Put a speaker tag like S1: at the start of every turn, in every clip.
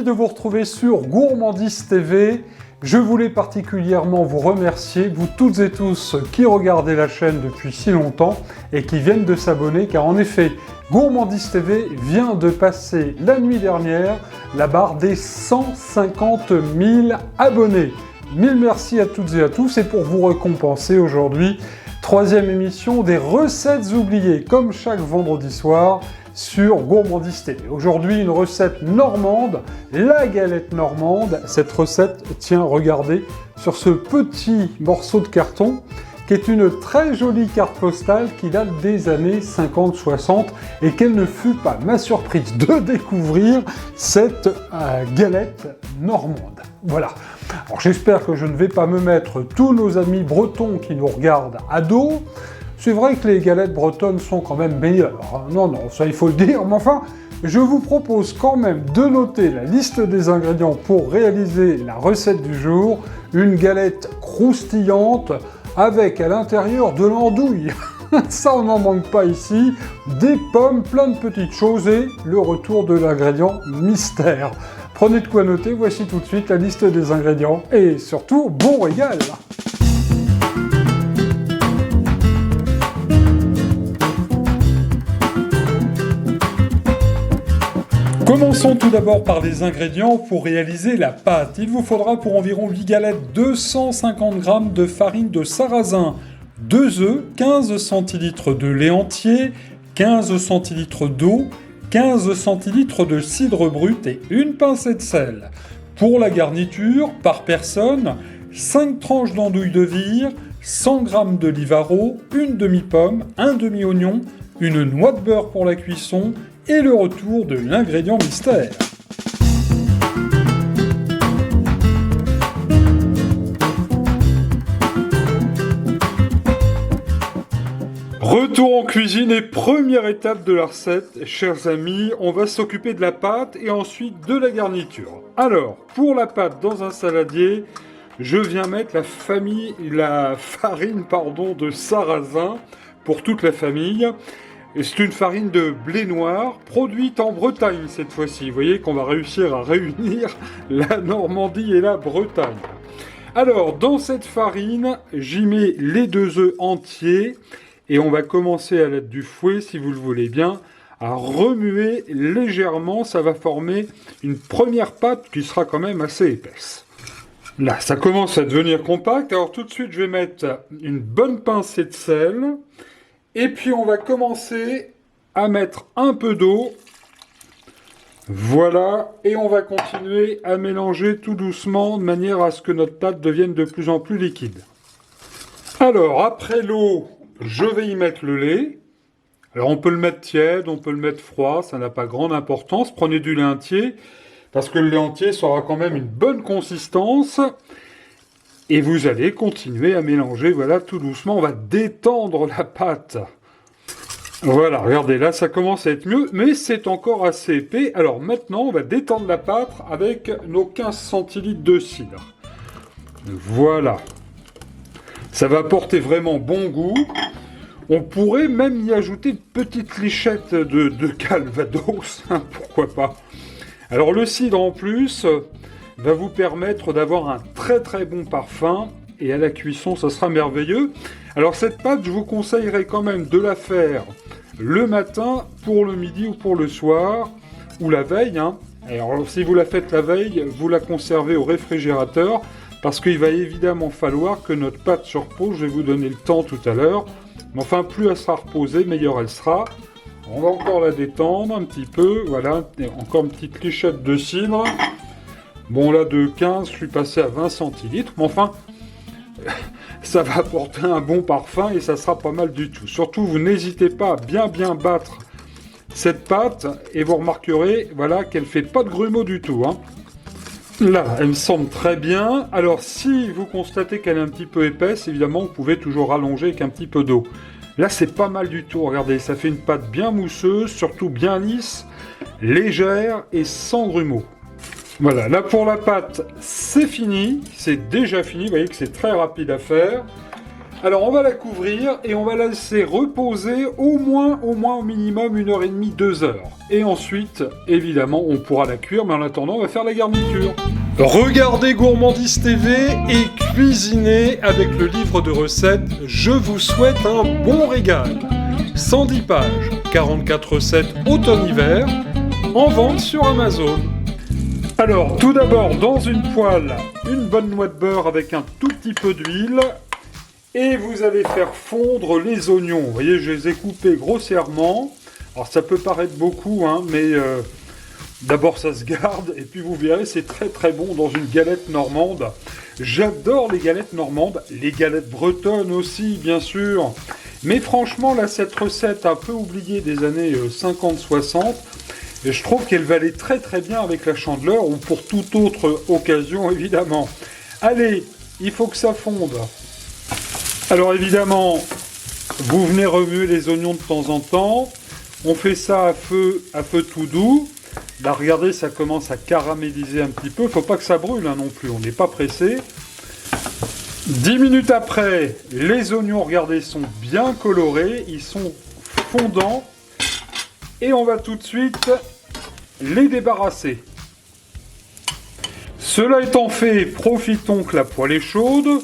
S1: de vous retrouver sur Gourmandise TV. Je voulais particulièrement vous remercier, vous toutes et tous qui regardez la chaîne depuis si longtemps et qui viennent de s'abonner, car en effet, Gourmandise TV vient de passer la nuit dernière la barre des 150 000 abonnés. Mille merci à toutes et à tous, et pour vous récompenser aujourd'hui, troisième émission des recettes oubliées, comme chaque vendredi soir, sur Gourmandise TV. Aujourd'hui, une recette normande, la galette normande. Cette recette, tiens, regardez, sur ce petit morceau de carton, qui est une très jolie carte postale qui date des années 50-60, et quelle ne fut pas ma surprise de découvrir cette galette normande. Voilà. Alors j'espère que je ne vais pas me mettre tous nos amis bretons qui nous regardent à dos. C'est vrai que les galettes bretonnes sont quand même meilleures. Non, ça il faut le dire, mais enfin, je vous propose quand même de noter la liste des ingrédients pour réaliser la recette du jour. Une galette croustillante avec à l'intérieur de l'andouille. Ça, on n'en manque pas ici. Des pommes, plein de petites choses et le retour de l'ingrédient mystère. Prenez de quoi noter, voici tout de suite la liste des ingrédients et surtout, bon régal! Commençons tout d'abord par les ingrédients pour réaliser la pâte. Il vous faudra pour environ 8 galettes 250 g de farine de sarrasin, 2 œufs, 15 centilitres de lait entier, 15 centilitres d'eau, 15 centilitres de cidre brut et une pincée de sel. Pour la garniture, par personne, 5 tranches d'andouille de vire, 100 g d'olive à eau, une demi-pomme, un demi-oignon, une noix de beurre pour la cuisson et le retour de l'ingrédient mystère. Retour en cuisine et première étape de la recette, chers amis, on va s'occuper de la pâte et ensuite de la garniture. Alors, pour la pâte dans un saladier, je viens mettre la farine de sarrasin pour toute la famille. Et c'est une farine de blé noir, produite en Bretagne cette fois-ci. Vous voyez qu'on va réussir à réunir la Normandie et la Bretagne. Alors, dans cette farine, j'y mets les 2 œufs entiers. Et on va commencer à l'aide du fouet, si vous le voulez bien, à remuer légèrement. Ça va former une première pâte qui sera quand même assez épaisse. Là, ça commence à devenir compact. Alors tout de suite, je vais mettre une bonne pincée de sel. Et puis on va commencer à mettre un peu d'eau. Voilà. Et on va continuer à mélanger tout doucement de manière à ce que notre pâte devienne de plus en plus liquide. Alors, après l'eau, je vais y mettre le lait. Alors on peut le mettre tiède, on peut le mettre froid, ça n'a pas grande importance. Prenez du lait entier, parce que le lait entier sera quand même une bonne consistance. Et vous allez continuer à mélanger, voilà, tout doucement. On va détendre la pâte. Voilà, regardez, là, ça commence à être mieux, mais c'est encore assez épais. Alors maintenant, on va détendre la pâte avec nos 15 centilitres de cidre. Voilà. Ça va apporter vraiment bon goût. On pourrait même y ajouter une petite lichette de calvados, hein, pourquoi pas. Alors le cidre, en plus, va vous permettre d'avoir un très très bon parfum, et à la cuisson ça sera merveilleux. Alors cette pâte, je vous conseillerais quand même de la faire le matin pour le midi ou pour le soir, ou la veille. Hein. Alors si vous la faites la veille, vous la conservez au réfrigérateur, parce qu'il va évidemment falloir que notre pâte se repose. Je vais vous donner le temps tout à l'heure, mais enfin plus elle sera reposée, meilleure elle sera. On va encore la détendre un petit peu, voilà, encore une petite lichette de cidre. Bon là de 15, je suis passé à 20 centilitres, mais enfin, ça va apporter un bon parfum et ça sera pas mal du tout. Surtout, vous n'hésitez pas à bien battre cette pâte et vous remarquerez, voilà, qu'elle fait pas de grumeaux du tout. Hein. Là, elle me semble très bien. Alors si vous constatez qu'elle est un petit peu épaisse, évidemment, vous pouvez toujours rallonger avec un petit peu d'eau. Là, c'est pas mal du tout. Regardez, ça fait une pâte bien mousseuse, surtout bien lisse, légère et sans grumeaux. Voilà, là pour la pâte, c'est fini, c'est déjà fini, vous voyez que c'est très rapide à faire. Alors on va la couvrir et on va la laisser reposer au moins au minimum 1h30, 2 heures. Et ensuite, évidemment, on pourra la cuire, mais en attendant, on va faire la garniture. Regardez Gourmandise TV et cuisinez avec le livre de recettes. Je vous souhaite un bon régal. 110 pages, 44 recettes automne-hiver, en vente sur Amazon. Alors, tout d'abord, dans une poêle, une bonne noix de beurre avec un tout petit peu d'huile. Et vous allez faire fondre les oignons. Vous voyez, je les ai coupés grossièrement. Alors, ça peut paraître beaucoup, hein, mais d'abord, ça se garde. Et puis, vous verrez, c'est très très bon dans une galette normande. J'adore les galettes normandes. Les galettes bretonnes aussi, bien sûr. Mais franchement, là, cette recette un peu oubliée des années 50-60, et je trouve qu'elle va aller très très bien avec la chandeleur ou pour toute autre occasion, évidemment. Allez, il faut que ça fonde. Alors évidemment, vous venez remuer les oignons de temps en temps. On fait ça à feu tout doux. Là, regardez, ça commence à caraméliser un petit peu. Il ne faut pas que ça brûle hein, non plus, on n'est pas pressé. 10 minutes après, les oignons, regardez, sont bien colorés. Ils sont fondants. Et on va tout de suite les débarrasser. Cela étant fait, profitons que la poêle est chaude.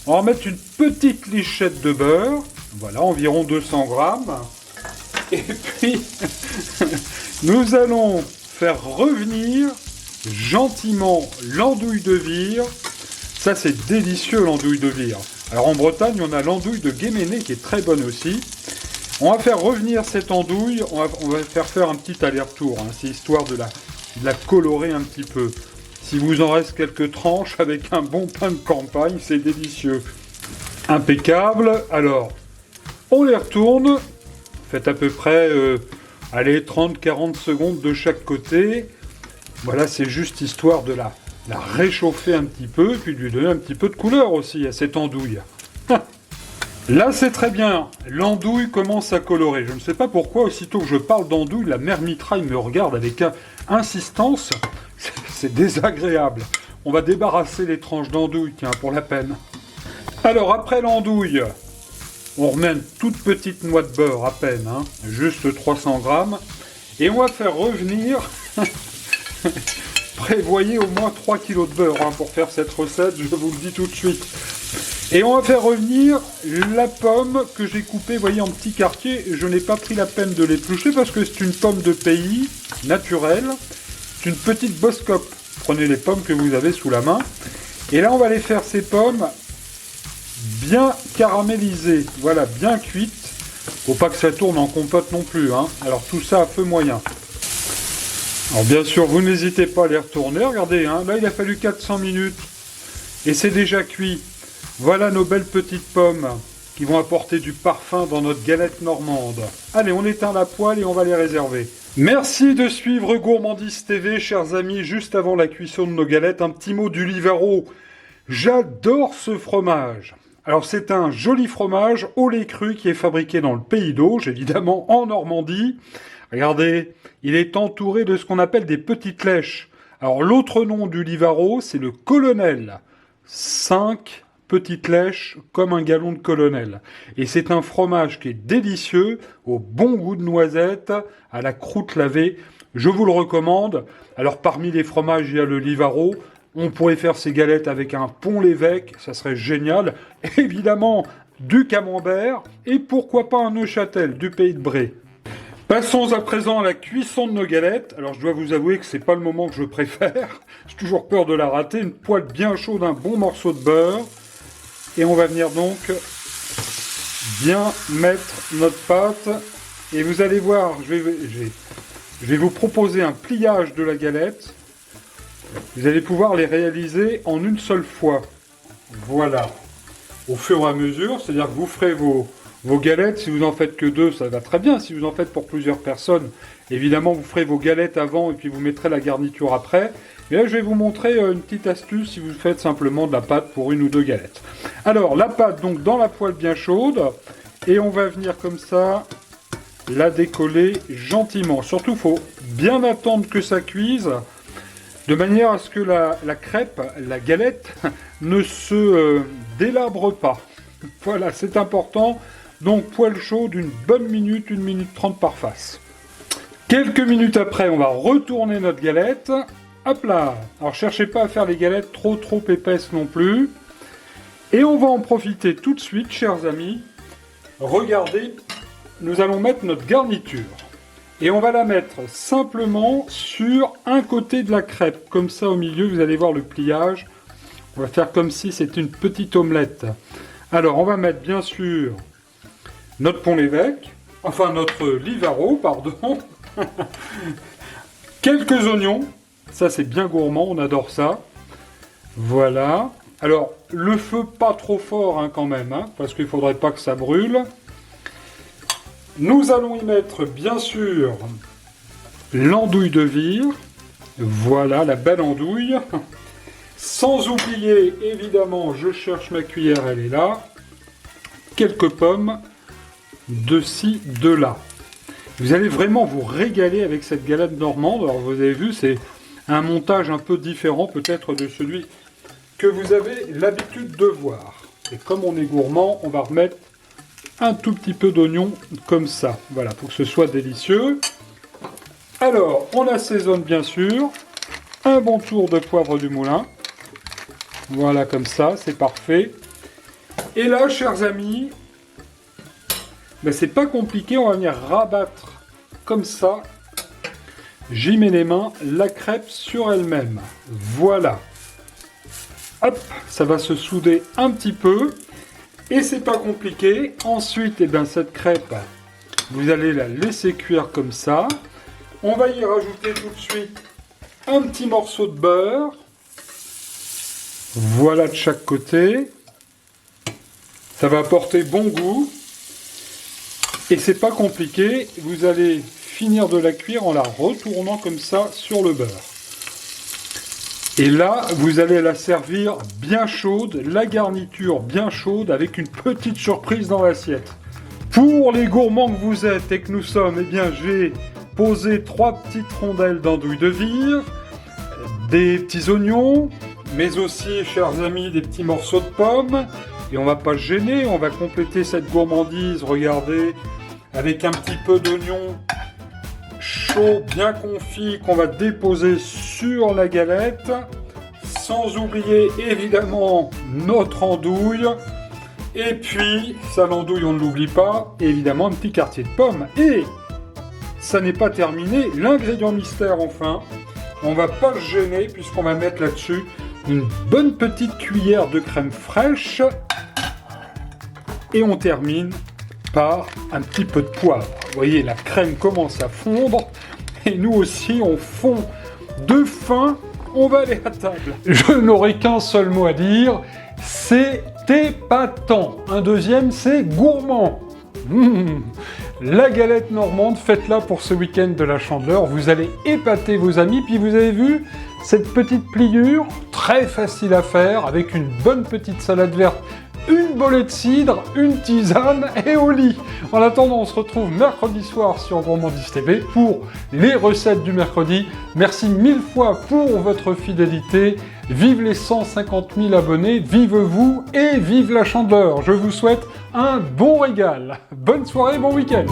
S1: On va mettre une petite lichette de beurre. Voilà, environ 200 grammes. Et puis, nous allons faire revenir gentiment l'andouille de vire. Ça, c'est délicieux, l'andouille de vire. Alors, en Bretagne, on a l'andouille de Guéméné qui est très bonne aussi. On va faire revenir cette andouille. On va faire un petit aller-retour. Hein. C'est histoire de la colorer un petit peu. Si vous en reste quelques tranches avec un bon pain de campagne, c'est délicieux. Impeccable. Alors, on les retourne. Faites à peu près 30-40 secondes de chaque côté. Voilà, c'est juste histoire de la réchauffer un petit peu, puis de lui donner un petit peu de couleur aussi à cette andouille. Là, c'est très bien. L'andouille commence à colorer. Je ne sais pas pourquoi, aussitôt que je parle d'andouille, la mère Mitraille me regarde avec insistance. C'est désagréable. On va débarrasser les tranches d'andouille, tiens, pour la peine. Alors, après l'andouille, on remet une toute petite noix de beurre, à peine, hein, juste 300 grammes. Et on va faire revenir... Prévoyez au moins 3 kg de beurre hein, pour faire cette recette, je vous le dis tout de suite. Et on va faire revenir la pomme que j'ai coupée, vous voyez, en petits quartiers. Je n'ai pas pris la peine de l'éplucher parce que c'est une pomme de pays, naturelle. C'est une petite Boskop. Prenez les pommes que vous avez sous la main. Et là, on va aller faire ces pommes bien caramélisées. Voilà, bien cuites. Faut pas que ça tourne en compote non plus. Hein. Alors tout ça à feu moyen. Alors bien sûr, vous n'hésitez pas à les retourner. Regardez, hein, là, il a fallu 400 minutes. Et c'est déjà cuit. Voilà nos belles petites pommes qui vont apporter du parfum dans notre galette normande. Allez, on éteint la poêle et on va les réserver. Merci de suivre Gourmandise TV, chers amis. Juste avant la cuisson de nos galettes, un petit mot du Livaro. J'adore ce fromage. Alors c'est un joli fromage au lait cru qui est fabriqué dans le Pays d'Auge, évidemment en Normandie. Regardez, il est entouré de ce qu'on appelle des petites lèches. Alors l'autre nom du Livaro, c'est le Colonel. 5 petites lèches comme un galon de Colonel. Et c'est un fromage qui est délicieux, au bon goût de noisette, à la croûte lavée. Je vous le recommande. Alors parmi les fromages, il y a le Livaro. On pourrait faire ces galettes avec un Pont-l'Évêque, ça serait génial. Évidemment, du camembert et pourquoi pas un Neuchâtel, du pays de Bray. Passons à présent à la cuisson de nos galettes. Alors je dois vous avouer que c'est pas le moment que je préfère. J'ai toujours peur de la rater. Une poêle bien chaude, un bon morceau de beurre. Et on va venir donc bien mettre notre pâte. Et vous allez voir, je vais vous proposer un pliage de la galette. Vous allez pouvoir les réaliser en une seule fois. Voilà. Au fur et à mesure, c'est-à-dire que vous ferez vos galettes. Si vous en faites que 2, ça va très bien. Si vous en faites pour plusieurs personnes, évidemment, vous ferez vos galettes avant et puis vous mettrez la garniture après. Et là, je vais vous montrer une petite astuce si vous faites simplement de la pâte pour 1 ou 2 galettes. Alors, la pâte, donc, dans la poêle bien chaude. Et on va venir comme ça la décoller gentiment. Surtout, il faut bien attendre que ça cuise, de manière à ce que la crêpe, la galette, ne se délabre pas. Voilà, c'est important. Donc poêle chaud d'une bonne minute, 1 minute 30 par face. Quelques minutes après, on va retourner notre galette. Hop là. Alors cherchez pas à faire les galettes trop épaisses non plus. Et on va en profiter tout de suite, chers amis. Regardez, nous allons mettre notre garniture. Et on va la mettre simplement sur un côté de la crêpe. Comme ça, au milieu, vous allez voir le pliage. On va faire comme si c'était une petite omelette. Alors, on va mettre bien sûr notre pont l'évêque. Enfin, notre Livaro, pardon. Quelques oignons. Ça, c'est bien gourmand, on adore ça. Voilà. Alors, le feu pas trop fort quand même, parce qu'il ne faudrait pas que ça brûle. Nous allons y mettre, bien sûr, l'andouille de vire. Voilà, la belle andouille. Sans oublier, évidemment, je cherche ma cuillère, elle est là. Quelques pommes, de ci, de là. Vous allez vraiment vous régaler avec cette galette normande. Alors, vous avez vu, c'est un montage un peu différent peut-être de celui que vous avez l'habitude de voir. Et comme on est gourmand, on va remettre un tout petit peu d'oignon comme ça. Voilà, pour que ce soit délicieux. Alors, on assaisonne bien sûr. Un bon tour de poivre du moulin. Voilà, comme ça, c'est parfait. Et là, chers amis, ben, c'est pas compliqué, on va venir rabattre comme ça. J'y mets les mains, la crêpe sur elle-même. Voilà. Hop, ça va se souder un petit peu. Et c'est pas compliqué. Ensuite, eh bien, cette crêpe, vous allez la laisser cuire comme ça. On va y rajouter tout de suite un petit morceau de beurre. Voilà de chaque côté. Ça va apporter bon goût. Et c'est pas compliqué. Vous allez finir de la cuire en la retournant comme ça sur le beurre. Et là, vous allez la servir bien chaude, la garniture bien chaude, avec une petite surprise dans l'assiette. Pour les gourmands que vous êtes et que nous sommes, eh bien, j'ai posé 3 petites rondelles d'andouille de vire, des petits oignons, mais aussi, chers amis, des petits morceaux de pommes. Et on va pas se gêner, on va compléter cette gourmandise, regardez, avec un petit peu d'oignon chaud, bien confit, qu'on va déposer sur la galette, sans oublier évidemment notre andouille, et puis, ça l'andouille on ne l'oublie pas, évidemment un petit quartier de pomme, et ça n'est pas terminé, l'ingrédient mystère enfin, on va pas se gêner puisqu'on va mettre là-dessus une bonne petite cuillère de crème fraîche, et on termine par un petit peu de poivre. Vous voyez, la crème commence à fondre, et nous aussi on fond de faim, on va aller à table. Je n'aurai qu'un seul mot à dire, c'est épatant. Un deuxième, c'est gourmand. La galette normande, faites-la pour ce week-end de la Chandeleur, vous allez épater vos amis, puis vous avez vu cette petite pliure, très facile à faire, avec une bonne petite salade verte, une bolée de cidre, une tisane et au lit. En attendant, on se retrouve mercredi soir sur Gourmandise TV pour les recettes du mercredi. Merci 1000 fois pour votre fidélité. Vive les 150 000 abonnés, vive vous et vive la Chandeleur. Je vous souhaite un bon régal. Bonne soirée, bon week-end.